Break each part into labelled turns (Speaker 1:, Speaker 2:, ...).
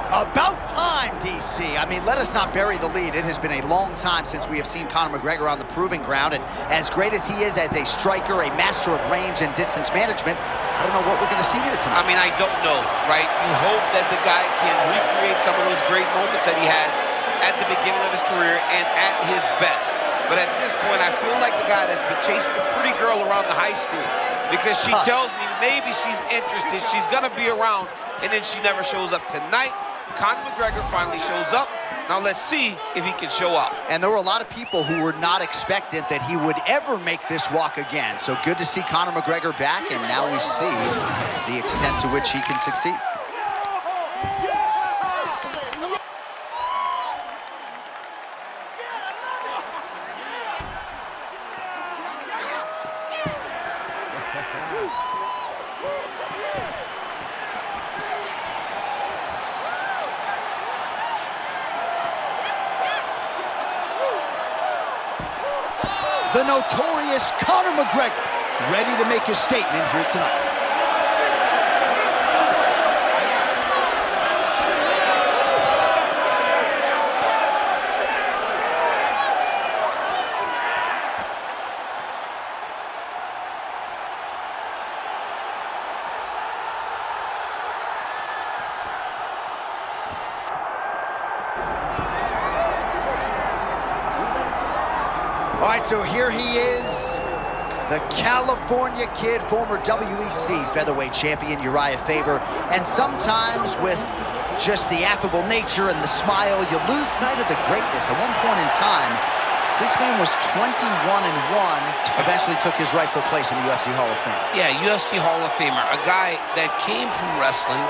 Speaker 1: About time, DC. I mean, let us not bury the lead. It has been a long time since we have seen Conor McGregor on the proving ground, and as great as he is as a striker, a master of range and distance management, I don't know what we're going to see here tonight.
Speaker 2: I mean, I don't know, right? You hope that the guy can recreate some of those great moments that he had at the beginning of his career and at his best. But at this point, I feel like the guy that's been chasing the pretty girl around the high school, because she tells me maybe she's interested, she's going to be around, and then she never shows up. Tonight, Conor McGregor finally shows up. Now let's see if he can show up.
Speaker 1: And there were a lot of people who were not expectant that he would ever make this walk again. So good to see Conor McGregor back, and now we see the extent to which he can succeed. The notorious Conor McGregor, ready to make his statement here tonight. All right, so here he is, the California kid, former WEC featherweight champion Urijah Faber. And sometimes with just the affable nature and the smile, you lose sight of the greatness. At one point in time, this man was 21-1, eventually took his rightful place in the UFC Hall of Fame.
Speaker 2: Yeah, UFC Hall of Famer, a guy that came from wrestling,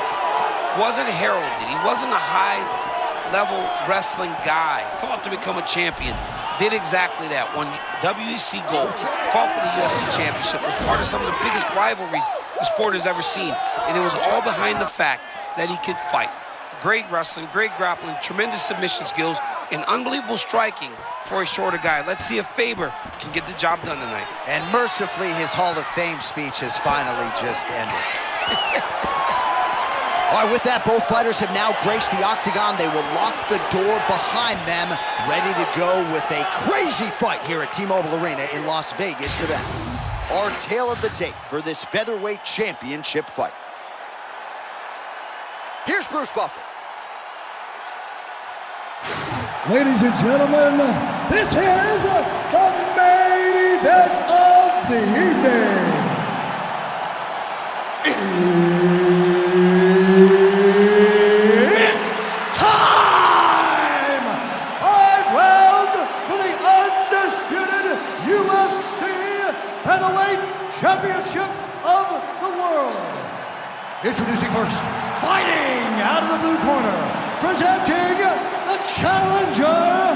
Speaker 2: wasn't heralded. He wasn't a high-level wrestling guy, thought to become a champion. Did exactly that. Won WEC gold, fought for the UFC championship, was part of some of the biggest rivalries the sport has ever seen. And it was all behind the fact that he could fight. Great wrestling, great grappling, tremendous submission skills, and unbelievable striking for a shorter guy. Let's see if Faber can get the job done tonight.
Speaker 1: And mercifully, his Hall of Fame speech has finally just ended. All right, with that, both fighters have now graced the octagon. They will lock the door behind them, ready to go with a crazy fight here at T-Mobile Arena in Las Vegas, Nevada. Our tale of the tape for this featherweight championship fight. Here's Bruce Buffer.
Speaker 3: Ladies and gentlemen, this is the main event of the evening. Championship of the world. Introducing first, fighting out of the blue corner, presenting the challenger,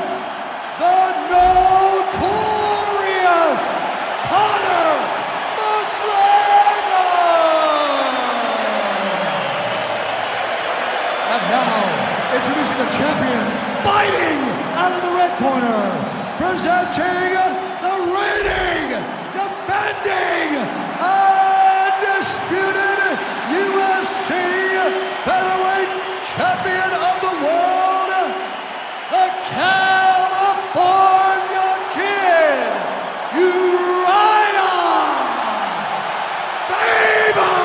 Speaker 3: the notorious Conor McGregor. And now, introducing the champion, fighting out of the red corner, presenting the reigning, defending, undisputed UFC featherweight champion of the world, the California kid, Urijah Faber.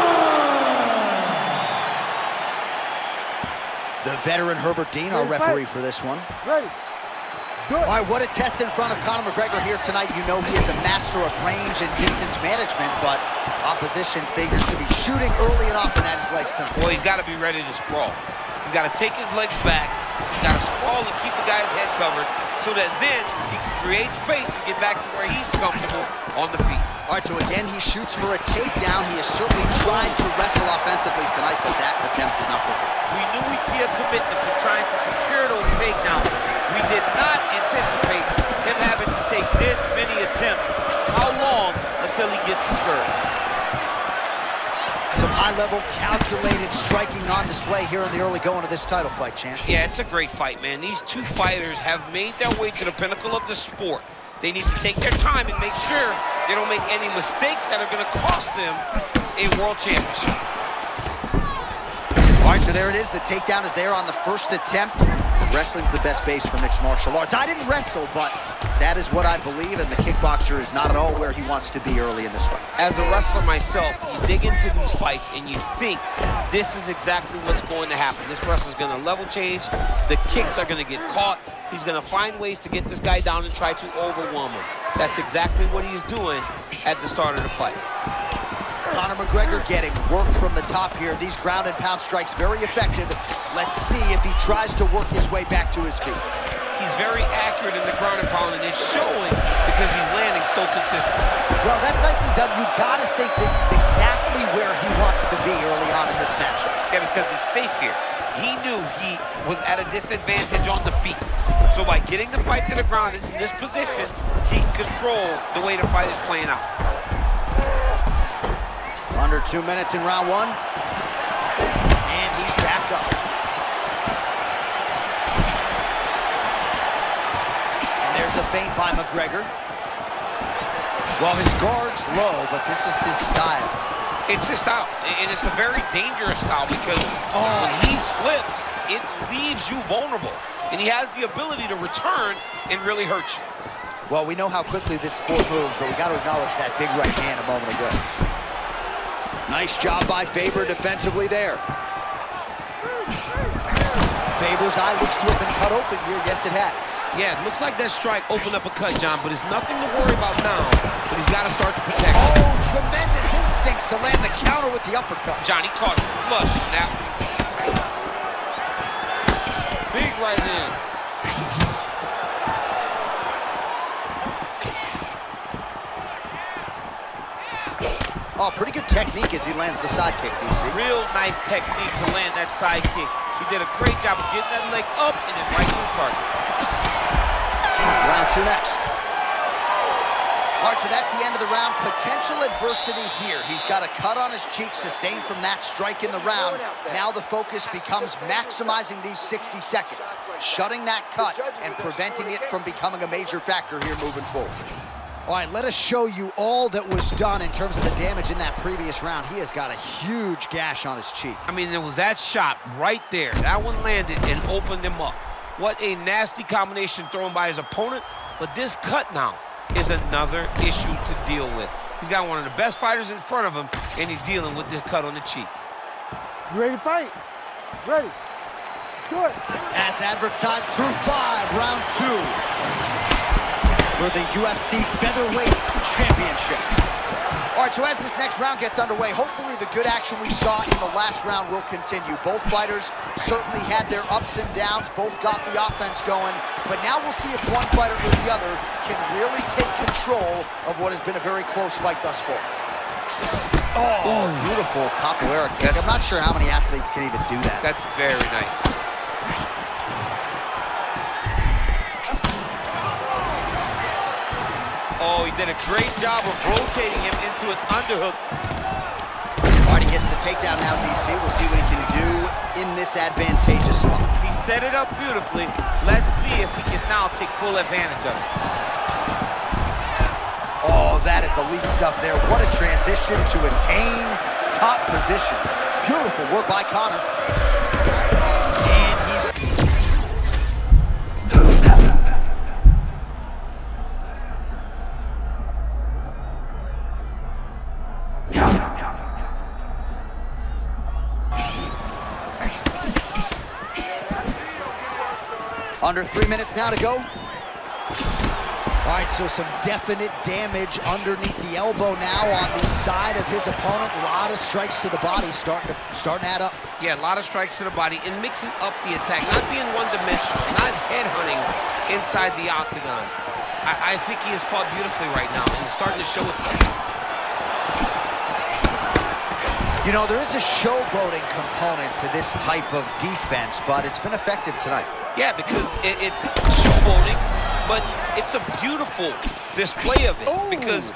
Speaker 1: The veteran Herbert Dean, our referee for this one.
Speaker 3: Ready.
Speaker 1: All right, what a test in front of Conor McGregor here tonight. You know he is a master of range and distance management, but opposition figures to be shooting early and often at his legs tonight.
Speaker 2: Boy, he's got to be ready to sprawl. He's got to take his legs back. He's got to sprawl and keep the guy's head covered so that then he can create space and get back to where he's comfortable on the feet.
Speaker 1: All right, so again, he shoots for a takedown. He is certainly trying to wrestle offensively tonight, but that attempt did not work.
Speaker 2: We knew we'd see a commitment to trying to secure those takedowns. We did not anticipate him having to take this many attempts. How long until he gets discouraged?
Speaker 1: Some high-level, calculated striking on display here in the early going of this title fight, champ.
Speaker 2: Yeah, it's a great fight, man. These two fighters have made their way to the pinnacle of the sport. They need to take their time and make sure they don't make any mistakes that are going to cost them a world championship.
Speaker 1: All right, right, so there it is. The takedown is there on the first attempt. Wrestling's the best base for mixed martial arts. I didn't wrestle, but that is what I believe, and the kickboxer is not at all where he wants to be early in this fight.
Speaker 2: As a wrestler myself, you dig into these fights and you think this is exactly what's going to happen. This wrestler's going to level change. The kicks are going to get caught. He's going to find ways to get this guy down and try to overwhelm him. That's exactly what he's doing at the start of the fight.
Speaker 1: Conor McGregor getting work from the top here. These ground and pound strikes very effective. Let's see if he tries to work his way back to his feet.
Speaker 2: He's very accurate in the ground and pound, and it's showing because he's landing so consistent.
Speaker 1: Well, that's nicely done. You gotta think this is exactly where he wants to be early on in this match.
Speaker 2: Yeah, because he's safe here. He knew he was at a disadvantage on the feet. So by getting the fight to the ground in this position, he can control the way the fight is playing out.
Speaker 1: Under 2 minutes in round one. And he's back up. And there's the feint by McGregor. Well, his guard's low, but this is his style.
Speaker 2: It's his style, and it's a very dangerous style because when he slips, it leaves you vulnerable. And he has the ability to return and really hurt you.
Speaker 1: Well, we know how quickly this sport moves, but we got to acknowledge that big right hand a moment ago. Nice job by Faber defensively there. Faber's eye looks to have been cut open here. Yes, it has.
Speaker 2: Yeah, it looks like that strike opened up a cut, John, but it's nothing to worry about now. But he's got to start to protect.
Speaker 1: Oh, tremendous instincts to land the counter with the uppercut.
Speaker 2: John, he caught it flush now. Big right hand.
Speaker 1: Oh, pretty good technique as he lands the side kick, DC.
Speaker 2: Real nice technique to land that side kick. He did a great job of getting that leg up and then right to the target.
Speaker 1: Round two next. All right, so that's the end of the round. Potential adversity here. He's got a cut on his cheek sustained from that strike in the round. Now the focus becomes maximizing these 60 seconds, shutting that cut and preventing it from becoming a major factor here moving forward. All right, let us show you all that was done in terms of the damage in that previous round. He has got a huge gash on his cheek.
Speaker 2: I mean, there was that shot right there. That one landed and opened him up. What a nasty combination thrown by his opponent. But this cut now is another issue to deal with. He's got one of the best fighters in front of him, and he's dealing with this cut on the cheek.
Speaker 3: You ready to fight? Ready. Do it.
Speaker 1: As advertised through 5, round 2. For the UFC Featherweight Championship. All right, so as this next round gets underway, hopefully the good action we saw in the last round will continue. Both fighters certainly had their ups and downs, both got the offense going, but now we'll see if one fighter or the other can really take control of what has been a very close fight thus far. Oh, beautiful capoeira kick. I'm not sure how many athletes can even do that.
Speaker 2: That's very nice. Oh, he did a great job of rotating him into an underhook.
Speaker 1: All right, he gets the takedown now, DC. We'll see what he can do in this advantageous spot.
Speaker 2: He set it up beautifully. Let's see if he can now take full advantage of it.
Speaker 1: Oh, that is elite stuff there. What a transition to attain top position. Beautiful work by Conor. And he's... Under 3 minutes now to go. All right, so some definite damage underneath the elbow now on the side of his opponent. A lot of strikes to the body starting to add up.
Speaker 2: Yeah, a lot of strikes to the body and mixing up the attack, not being one-dimensional, not headhunting inside the octagon. I think he has fought beautifully right now, and he's starting to show itself.
Speaker 1: You know, there is a showboating component to this type of defense, but it's been effective tonight.
Speaker 2: Yeah, because it's showboating, but it's a beautiful display of it.
Speaker 1: Ooh.
Speaker 2: Because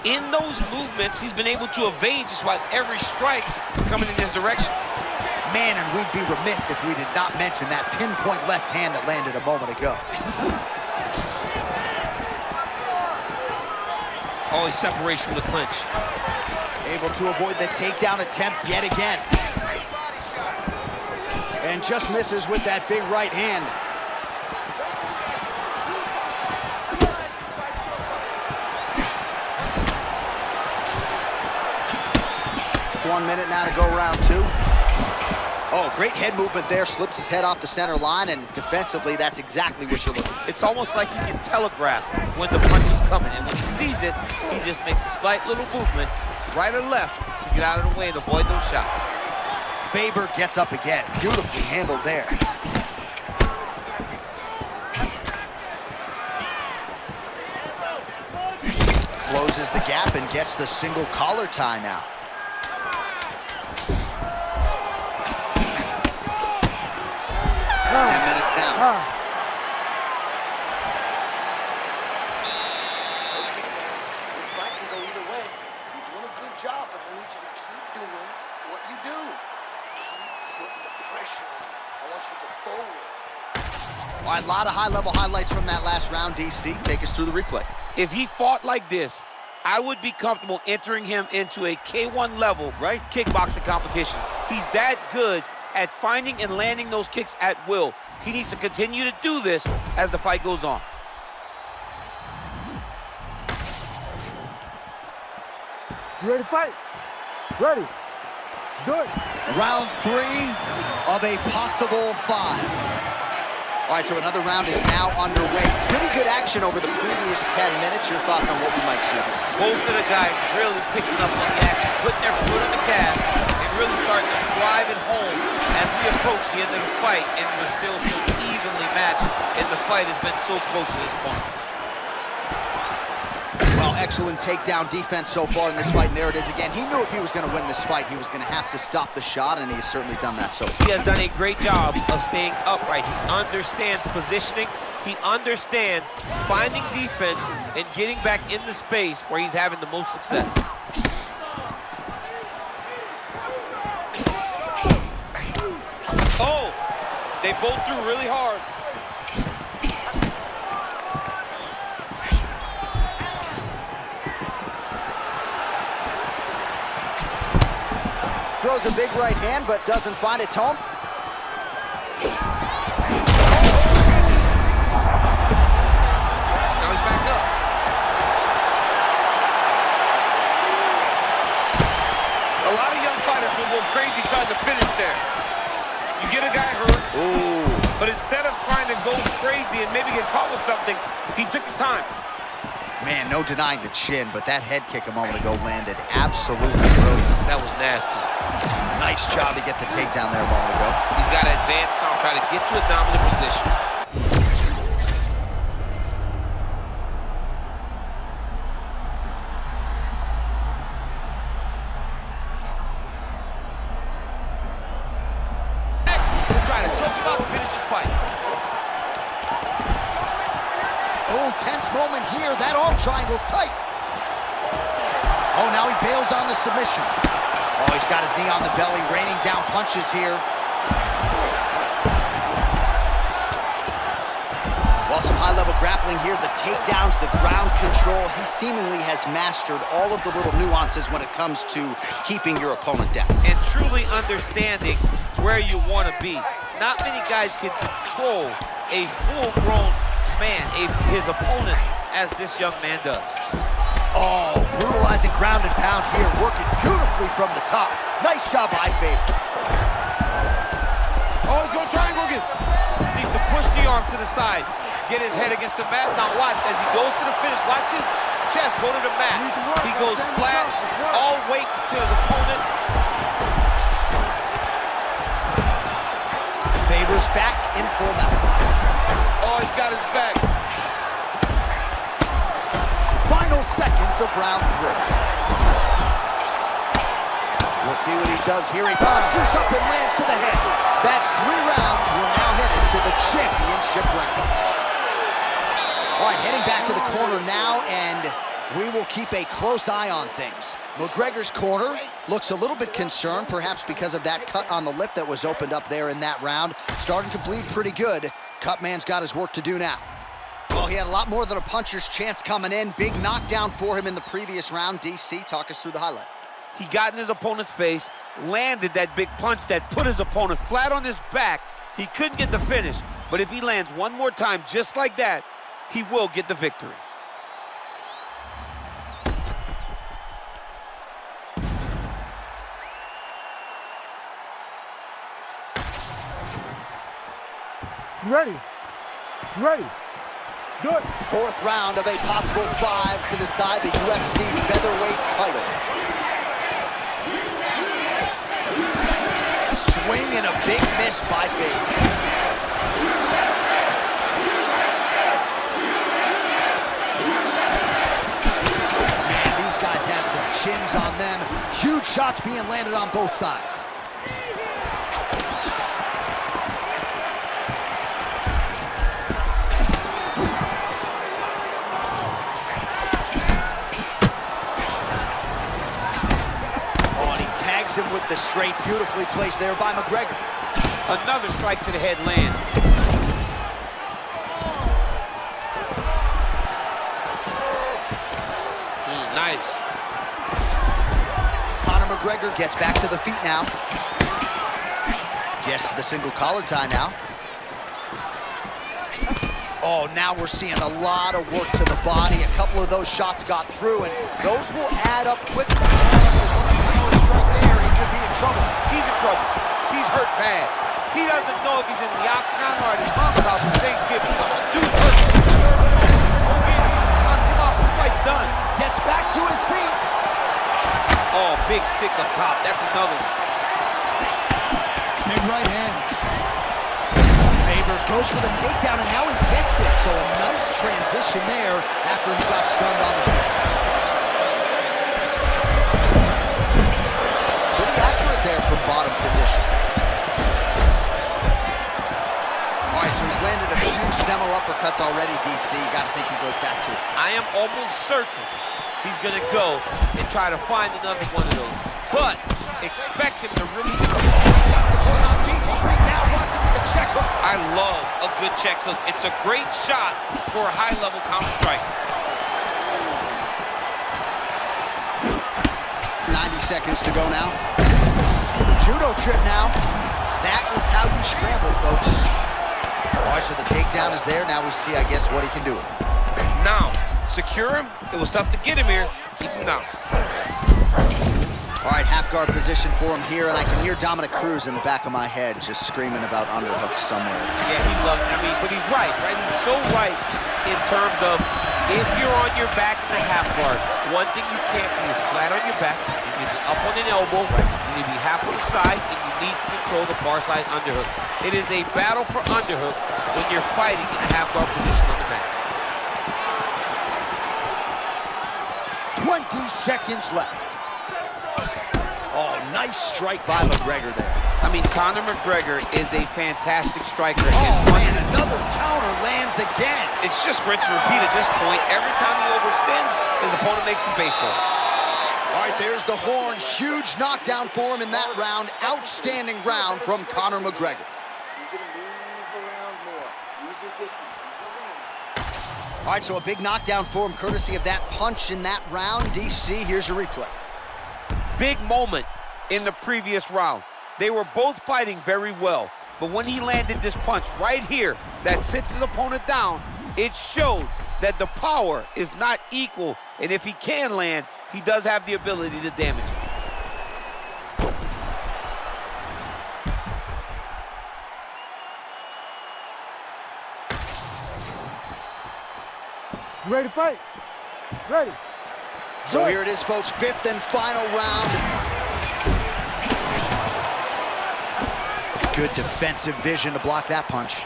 Speaker 2: in those movements, he's been able to evade just about every strike coming in his direction.
Speaker 1: Man, and we'd be remiss if we did not mention that pinpoint left hand that landed a moment ago.
Speaker 2: Oh, he separates from the clinch.
Speaker 1: Able to avoid the takedown attempt yet again. And just misses with that big right hand. 1 minute now to go round 2. Oh, great head movement there. Slips his head off the center line, and defensively, that's exactly what you're looking for.
Speaker 2: It's almost like he can telegraph when the punch is coming, and when he sees it, he just makes a slight little movement, right or left, to get out of the way and avoid those shots.
Speaker 1: Faber gets up again. Beautifully handled there. Closes the gap and gets the single collar tie now.
Speaker 4: Job, but I need you to keep doing what you do. Keep putting the pressure on. I want you to go forward.
Speaker 1: All right, a lot of high-level highlights from that last round, DC. Take us through the replay.
Speaker 2: If he fought like this, I would be comfortable entering him into a K1 level kickboxing competition. He's that good at finding and landing those kicks at will. He needs to continue to do this as the fight goes on.
Speaker 5: You ready to fight? Ready. Let's do it.
Speaker 1: Round 3 of a possible 5. All right, so another round is now underway. Pretty good action over the previous 10 minutes. Your thoughts on what we might see here?
Speaker 2: Both of the guys really picking up on the action, putting their foot on the gas, and really starting to drive it home as we approach the end of the fight, and we're still so evenly matched, and the fight has been so close to this point.
Speaker 1: Well, excellent takedown defense so far in this fight, and there it is again. He knew if he was going to win this fight, he was going to have to stop the shot, and he has certainly done that so far.
Speaker 2: He has done a great job of staying upright. He understands positioning. He understands finding defense and getting back in the space where he's having the most success. Oh, they both threw really hard.
Speaker 1: Throws a big right hand, but doesn't find its home.
Speaker 2: Now he's back up. A lot of young fighters will go crazy trying to finish there. You get a guy hurt, but instead of trying to go crazy and maybe get caught with something, he took his time.
Speaker 1: Man, no denying the chin, but that head kick a moment ago landed absolutely brilliant.
Speaker 2: That was nasty.
Speaker 1: Nice job to get the takedown there a moment ago.
Speaker 2: He's got to advance now, try to get to a dominant position. He'll try to choke him out and finish the fight.
Speaker 1: Oh, tense moment here. That arm triangle's tight. Oh, now he bails on the submission. Oh, he's got his knee on the belly, raining down punches here. Well, some high-level grappling here. The takedowns, the ground control. He seemingly has mastered all of the little nuances when it comes to keeping your opponent down.
Speaker 2: And truly understanding where you want to be. Not many guys can control a full-grown man, his opponent, as this young man does.
Speaker 1: Oh, brutalizing ground and pound here, working beautifully from the top. Nice job by Faber.
Speaker 2: Oh, he's going to triangle again. Needs to push the arm to the side, get his head against the mat. Now watch, as he goes to the finish, watch his chest go to the mat. He goes flat, all weight to his opponent.
Speaker 1: Faber's back in full mount.
Speaker 2: Oh, he's got his back.
Speaker 1: Final seconds of round 3. We'll see what he does here. He postures up and lands to the head. That's 3 rounds. We're now headed to the championship rounds. All right, heading back to the corner now, and we will keep a close eye on things. McGregor's corner looks a little bit concerned, perhaps because of that cut on the lip that was opened up there in that round. Starting to bleed pretty good. Cutman's got his work to do now. Well, he had a lot more than a puncher's chance coming in. Big knockdown for him in the previous round. DC, talk us through the highlight.
Speaker 2: He got in his opponent's face, landed that big punch that put his opponent flat on his back. He couldn't get the finish, but if he lands one more time just like that, he will get the victory.
Speaker 5: You ready? You ready? Good.
Speaker 1: Fourth round of a possible 5 to decide the UFC featherweight title. Swing and a big miss by Faber. Man, these guys have some chins on them. Huge shots being landed on both sides. Him with the straight, beautifully placed there by McGregor.
Speaker 2: Another strike to the head lands. Nice.
Speaker 1: Conor McGregor gets back to the feet now. Gets to the single collar tie now. Oh, now we're seeing a lot of work to the body. A couple of those shots got through, and those will add up quickly. Be in trouble.
Speaker 2: He's in trouble. He's hurt bad. He doesn't know if he's in the octagon or at his mom's house for Thanksgiving. Dude's hurt. Knock him out. The fight's done.
Speaker 1: Gets back to his feet.
Speaker 2: Oh, big stick up top. That's another one.
Speaker 1: Big right hand. Faber goes for the takedown, and now he gets it. So a nice transition there after he got stunned on the feet. There from bottom position. All right, so he's landed a few seminal uppercuts already, DC. You got to think he goes back to it.
Speaker 2: I am almost certain he's going to go and try to find another one of those. But expect him to really...
Speaker 1: Now wants to put the check hook.
Speaker 2: I love a good check hook. It's a great shot for a high-level counter strike.
Speaker 1: 90 seconds to go now. Judo trip now. That is how you scramble, folks. All right, so the takedown is there. Now we see, I guess, what he can do with it.
Speaker 2: Now, secure him. It was tough to get him here. Keep him down.
Speaker 1: All right, half guard position for him here, and I can hear Dominic Cruz in the back of my head just screaming about underhooks somewhere.
Speaker 2: Yeah, he loved it. I mean, but he's right? He's so right in terms of if you're on your back in the half guard, one thing you can't be is flat on your back. You need to be up on an elbow. Right. You need to be half on the side, and you need to control the far side underhook. It is a battle for underhooks when you're fighting in a half guard position on the mat.
Speaker 1: 20 seconds left. Oh, nice strike by McGregor there.
Speaker 2: I mean, Conor McGregor is a fantastic striker.
Speaker 1: Oh, man, another counter lands again.
Speaker 2: It's just rinse and repeat at this point. Every time he overextends, his opponent makes him pay for it.
Speaker 1: All right, there's the horn. Huge knockdown for him in that round. Outstanding round from Conor McGregor. All right, so a big knockdown for him, courtesy of that punch in that round. DC, here's your replay.
Speaker 2: Big moment in the previous round. They were both fighting very well, but when he landed this punch right here that sits his opponent down, it showed that the power is not equal, and if he can land, he does have the ability to damage him.
Speaker 5: You ready to fight? Ready.
Speaker 1: So here it is, folks, fifth and final round. Good defensive vision to block that punch.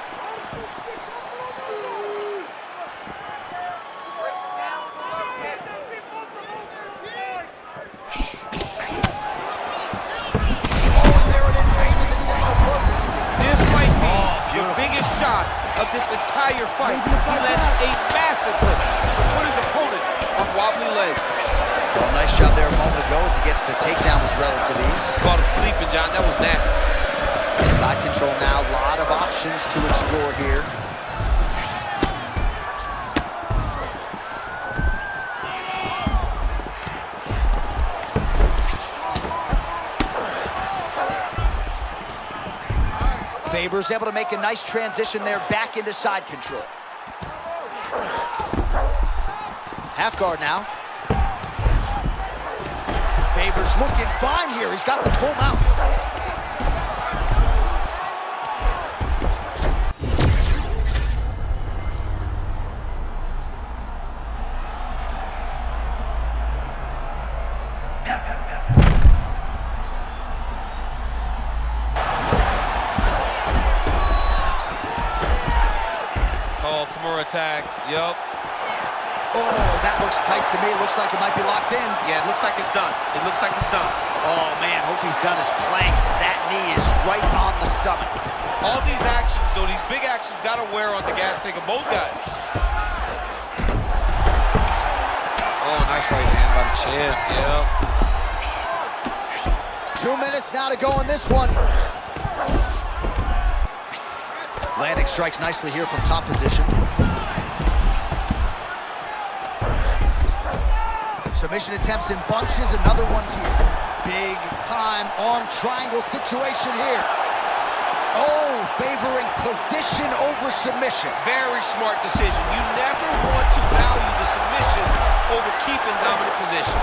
Speaker 2: This might be the biggest shot of this entire fight. He landed a massive hook to put his opponent on wobbly legs.
Speaker 1: Well, nice job there a moment ago as he gets the takedown with relative ease.
Speaker 2: Caught him sleeping, John. That was nasty.
Speaker 1: Side control now. A lot of options to explore here. Faber's able to make a nice transition there back into side control. Half guard now. Faber's looking fine here. He's got the full mount.
Speaker 2: Oh, Kimura tag. Yup.
Speaker 1: Oh, that looks tight to me. Looks like it might be locked in.
Speaker 2: Yeah, it looks like it's done. It looks like it's done.
Speaker 1: Oh, man, hope he's done his planks. That knee is right on the stomach.
Speaker 2: All these actions, though, these big actions got to wear on the gas tank of both guys. Oh, nice right hand by the champ. Yeah.
Speaker 1: 2 minutes now to go in this one. Landing strikes nicely here from top position. Submission attempts in bunches, another one here. Big time arm triangle situation here. Oh, favoring position over submission.
Speaker 2: Very smart decision. You never want to value the submission over keeping dominant position.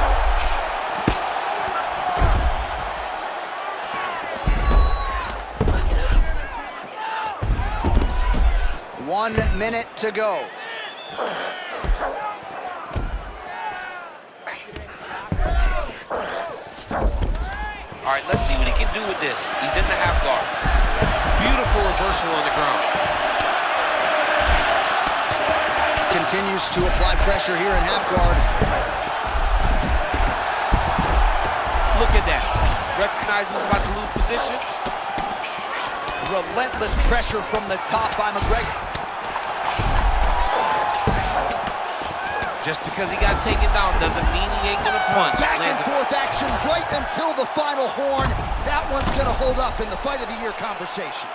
Speaker 1: 1 minute to go.
Speaker 2: All right, let's see what he can do with this. He's in the half guard. Beautiful reversal on the ground.
Speaker 1: Continues to apply pressure here in half guard.
Speaker 2: Look at that. Recognizing he's about to lose position.
Speaker 1: Relentless pressure from the top by McGregor.
Speaker 2: Just because he got taken down doesn't mean he ain't gonna punch.
Speaker 1: Back and forth action right until the final horn. That one's gonna hold up in the fight of the year conversation.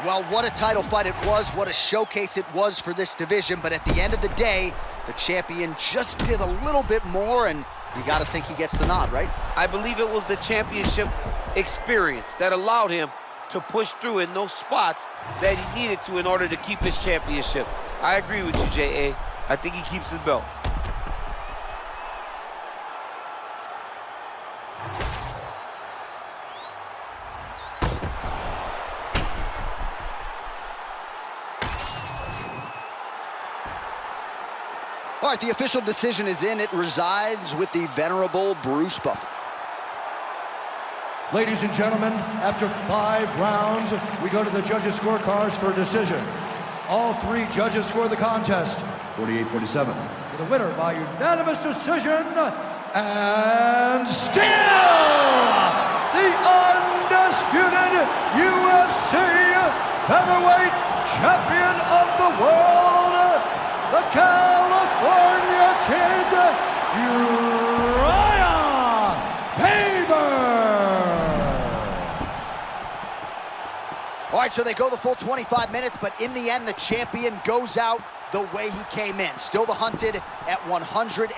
Speaker 1: Well, what a title fight it was. What a showcase it was for this division. But at the end of the day, the champion just did a little bit more, and you gotta think he gets the nod, right?
Speaker 2: I believe it was the championship experience that allowed him to push through in those spots that he needed to in order to keep his championship. I agree with you, J.A. I think he keeps his belt.
Speaker 1: All right, the official decision is in. It resides with the venerable Bruce Buffer.
Speaker 3: Ladies and gentlemen, after 5 rounds, we go to the judges' scorecards for a decision. All 3 judges score the contest, 48-47. The winner by unanimous decision, and still the undisputed UFC featherweight champion of the world, the California Kid, Urijah Faber.
Speaker 1: All right, so they go the full 25 minutes, but in the end, the champion goes out the way he came in. Still the hunted at 104.